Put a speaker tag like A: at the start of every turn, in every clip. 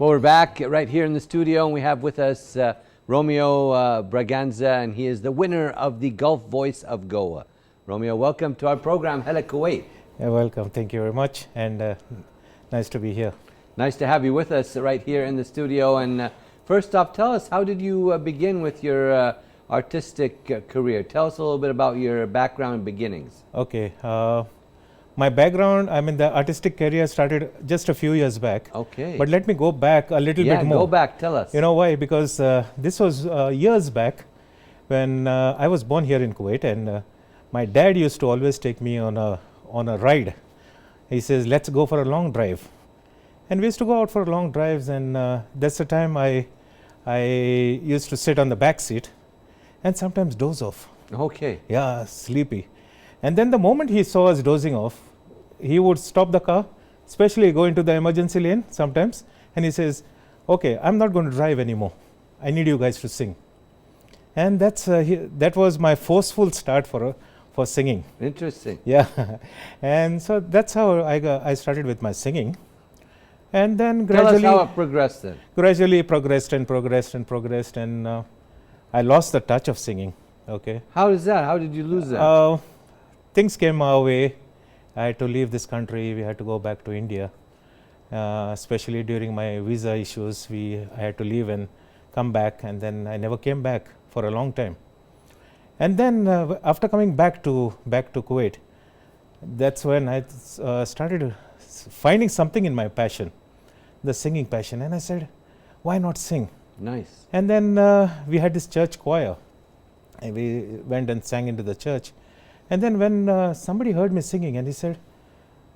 A: Well, we're back right here in the studio, and we have with us Romeo Braganza, and he is the winner of the Gulf Voice of Goa. Romeo, welcome to our program, Hello Kuwait.
B: Welcome, thank you very much, and nice to be here.
A: Nice to have you with us right here in the studio. And first off, tell us, how did you begin with your artistic career? Tell us a little bit about your background and beginnings.
B: Okay, my background, the artistic career started just a few years back.
A: Okay.
B: But let me go back a little bit more.
A: Yeah, go back, tell us.
B: You know why? Because this was years back when I was born here in Kuwait, and my dad used to always take me on a ride. He says, let's go for a long drive. And we used to go out for long drives, and that's the time I used to sit on the back seat and sometimes doze off.
A: Okay.
B: Yeah, sleepy. And then the moment he saw us dozing off, he would stop the car, especially go into the emergency lane sometimes, and he says, okay, I'm not going to drive anymore. I need you guys to sing. And that was my forceful start for singing.
A: Interesting.
B: Yeah. And so that's how I started with my singing. And then gradually...
A: Tell us how it progressed then.
B: Gradually progressed, and I lost the touch of singing. Okay.
A: How is that? How did you lose that?
B: Things came our way. I had to leave this country. We had to go back to India. Especially during my visa issues, I had to leave and come back, and then I never came back for a long time. And then after coming back to Kuwait, that's when I started finding something in my passion, the singing passion, and I said, why not sing?
A: Nice.
B: And then we had this church choir, and we went and sang into the church. And then when somebody heard me singing, and he said,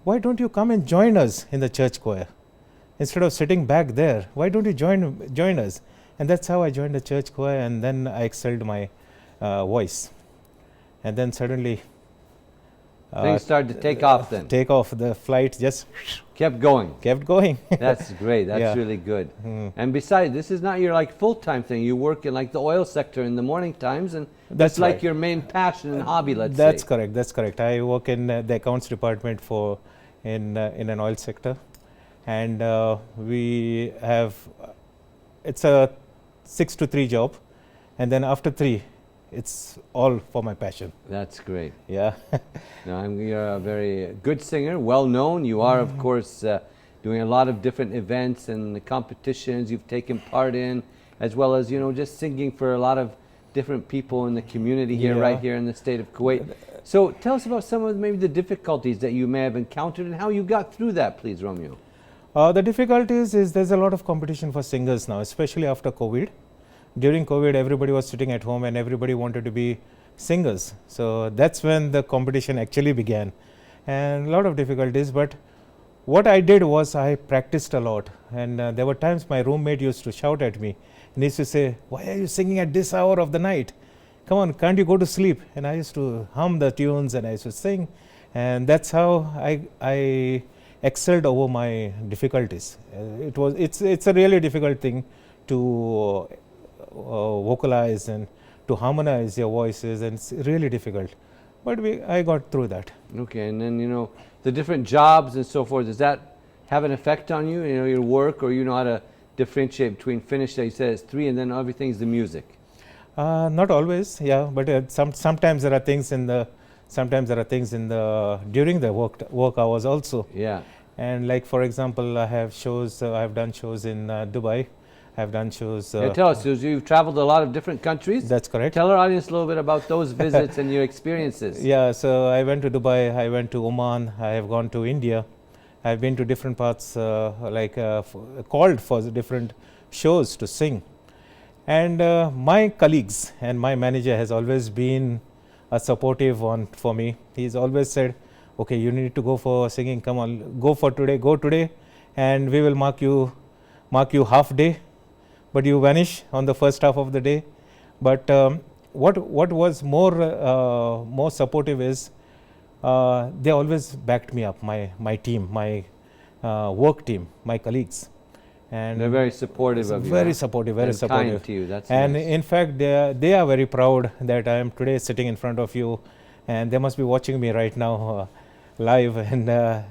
B: why don't you come and join us in the church choir? Instead of sitting back there, why don't you join us? And that's how I joined the church choir, and then I excelled my voice. And then suddenly...
A: things started to take off then.
B: Take off, the flight just...
A: Kept going.
B: Kept going.
A: That's great. That's really good. And besides, this is not your full-time thing. You work in the oil sector in the morning times, and that's
B: right.
A: your main passion and hobby, let's
B: say. Correct. That's correct. I work in the accounts department in an oil sector, and we have... It's a 6 to 3 job, and then after 3, it's all for my passion.
A: That's great.
B: Yeah.
A: Now, you're a very good singer, well known. You are, of course, doing a lot of different events and the competitions you've taken part in, as well as, just singing for a lot of different people in the community here, right here in the state of Kuwait. So tell us about some of maybe the difficulties that you may have encountered and how you got through that, please, Romeo.
B: The difficulties is there's a lot of competition for singers now, especially after COVID. During COVID, everybody was sitting at home and everybody wanted to be singers. So that's when the competition actually began, and a lot of difficulties. But what I did was I practiced a lot, and there were times my roommate used to shout at me, and he used to say, why are you singing at this hour of the night? Come on, can't you go to sleep? And I used to hum the tunes and I used to sing, and that's how I excelled over my difficulties. It's a really difficult thing to vocalize and to harmonize your voices, and it's really difficult, but I got through that.
A: Okay, and then the different jobs and so forth, does that have an effect on you, your work, or you know how to differentiate between finish, that you said it's 3, and then everything's the music?
B: Not always, yeah, but sometimes there are things during the work hours also.
A: Yeah.
B: And for example, I have done shows in Dubai. I've done shows.
A: Tell us, you've traveled a lot of different countries.
B: That's correct.
A: Tell our audience a little bit about those visits and your experiences.
B: Yeah, so I went to Dubai, I went to Oman, I have gone to India. I've been to different parts, called for different shows to sing. And my colleagues and my manager has always been supportive for me. He's always said, okay, you need to go for singing, come on, go today, and we will mark you half day, but you vanish on the first half of the day. But what was more supportive is they always backed me up, my team, my work team, my colleagues.
A: And they're very supportive of you.
B: Very supportive, very supportive.
A: Kind to you. That's
B: and
A: nice.
B: In fact, they are very proud that I am today sitting in front of you, and they must be watching me right now. live, and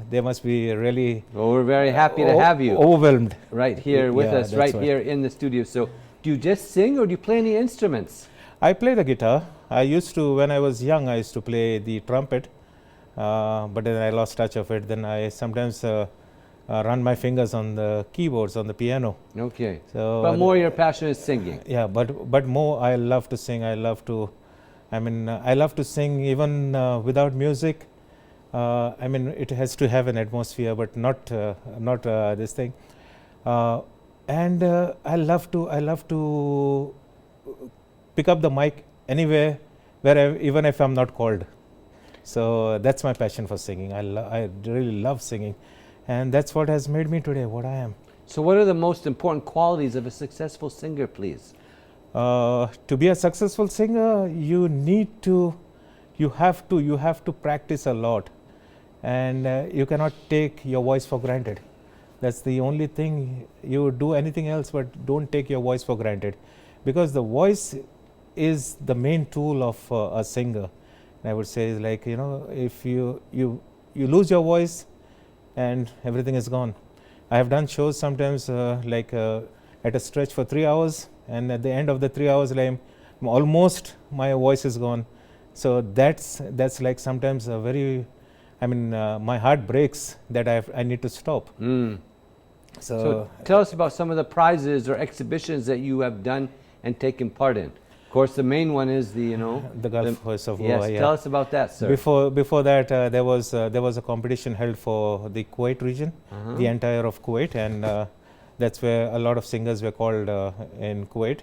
B: they must be really
A: Well, we're very happy to have you
B: overwhelmed.
A: right here with
B: Yeah,
A: us,
B: that's
A: right
B: right.
A: here in the studio. So, do you just sing or do you play any instruments?
B: I play the guitar. I used to, when I was young, I used to play the trumpet, but then I lost touch of it. Then I sometimes run my fingers on the keyboards on the piano.
A: Okay.
B: So,
A: But more your passion is singing.
B: yeah, but more I love to sing. I love to, I love to sing even without music. It has to have an atmosphere, but not this thing. And I love to pick up the mic anywhere, wherever, even if I'm not called. So that's my passion for singing. I really love singing, and that's what has made me today what I am.
A: So, what are the most important qualities of a successful singer, please?
B: To be a successful singer, you have to practice a lot, and you cannot take your voice for granted. That's the only thing. You do anything else, but don't take your voice for granted, because the voice is the main tool of a singer. And I would say, like, if you lose your voice, and everything is gone. I have done shows sometimes at a stretch for 3 hours, and at the end of the 3 hours, like, almost my voice is gone. So that's like sometimes a very, my heart breaks that I need to stop.
A: So, tell us about some of the prizes or exhibitions that you have done and taken part in. Of course, the main one is the
B: Gulf Voice of
A: yes.
B: Goa. Yeah.
A: Tell us about that, sir.
B: Before that, there was a competition held for the Kuwait region, the entire of Kuwait, and that's where a lot of singers were called in Kuwait,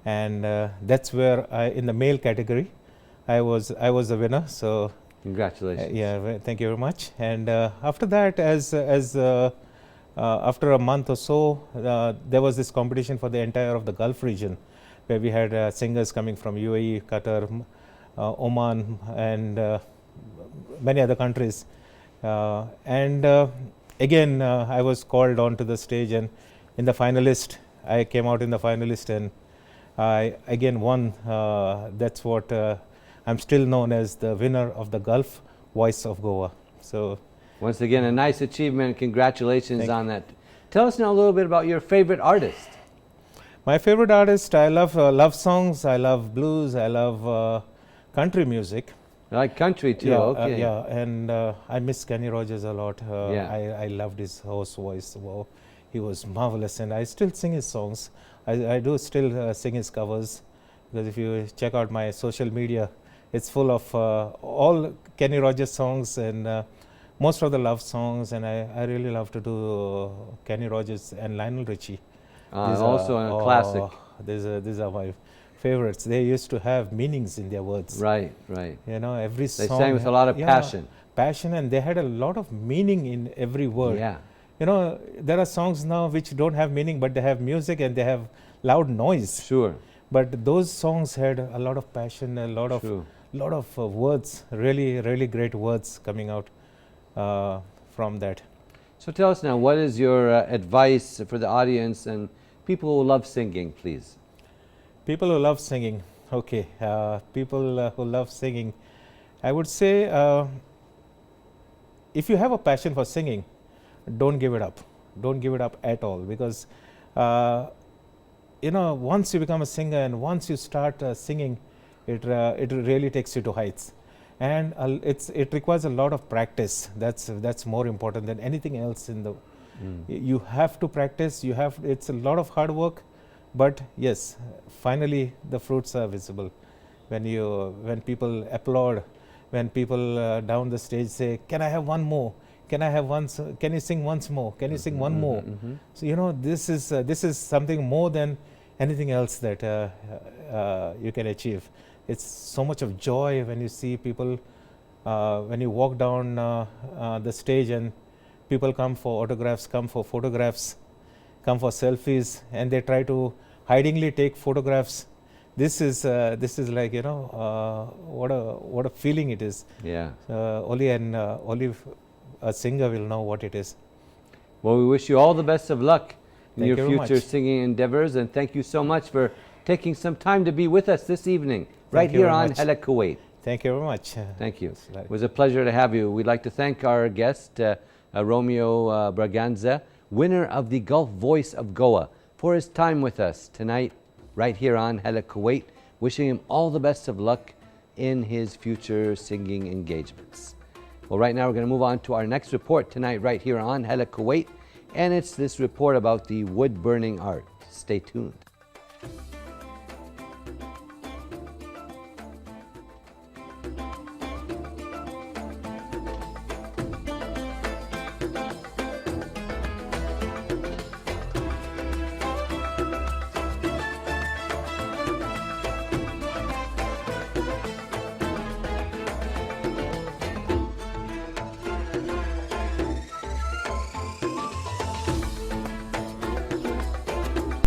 B: and that's where in the male category, I was the winner. So
A: congratulations.
B: Thank you very much. And after that, after a month or so, there was this competition for the entire of the Gulf region, where we had singers coming from UAE, Qatar, Oman, and many other countries. Again, I was called onto the stage, and in the finalist, I came out in the finalist, and I again won. That's what I'm still known as the winner of the Gulf Voice of Goa. So,
A: once again, a nice achievement. Congratulations on that. Tell us now a little bit about your favorite artist.
B: My favorite artist, I love love songs, I love blues, I love country music.
A: I like country too,
B: Yeah,
A: okay.
B: And I miss Kenny Rogers a lot.
A: Yeah.
B: I loved his hoarse voice. Wow, he was marvelous, and I still sing his songs. I do still sing his covers, because if you check out my social media, it's full of all Kenny Rogers songs and most of the love songs, and I really love to do Kenny Rogers and Lionel Richie.
A: Also a classic.
B: These are my favorites. They used to have meanings in their words.
A: Right.
B: Every song.
A: They sang with a lot of passion.
B: Passion, and they had a lot of meaning in every word.
A: Yeah.
B: There are songs now which don't have meaning, but they have music and they have loud noise.
A: Sure.
B: But those songs had a lot of passion, a lot of words, really, really great words coming out from that.
A: So tell us now, what is your advice for the audience and people who love singing, please?
B: People who love singing. Okay, people who love singing. I would say, if you have a passion for singing, don't give it up. Don't give it up at all, because once you become a singer and once you start singing, it really takes you to heights, and it requires a lot of practice. That's more important than anything else in the. You have to practice. It's a lot of hard work, but yes, finally the fruits are visible. When people applaud, when people down the stage say, "Can I have one more? Can I have one? Can you sing once more? Can you sing one more?" So this is something more than anything else that you can achieve. It's so much of joy when you see people, when you walk down the stage and people come for autographs, come for photographs, come for selfies, and they try to hidingly take photographs. This is like what a feeling it is.
A: Yeah.
B: Only a singer will know what it is.
A: Well, we wish you all the best of luck in your
B: Thank you
A: future singing endeavors, and thank you so much for taking some time to be with us this evening, right
B: you
A: here
B: very
A: on
B: much.
A: Hala Kuwait.
B: Thank you very much.
A: Thank you. It was a pleasure to have you. We'd like to thank our guest, Romeo Braganza, winner of the Gulf Voice of Goa, for his time with us tonight, right here on Hala Kuwait. Wishing him all the best of luck in his future singing engagements. Well, right now we're going to move on to our next report tonight, right here on Hala Kuwait, and it's this report about the wood burning art. Stay tuned.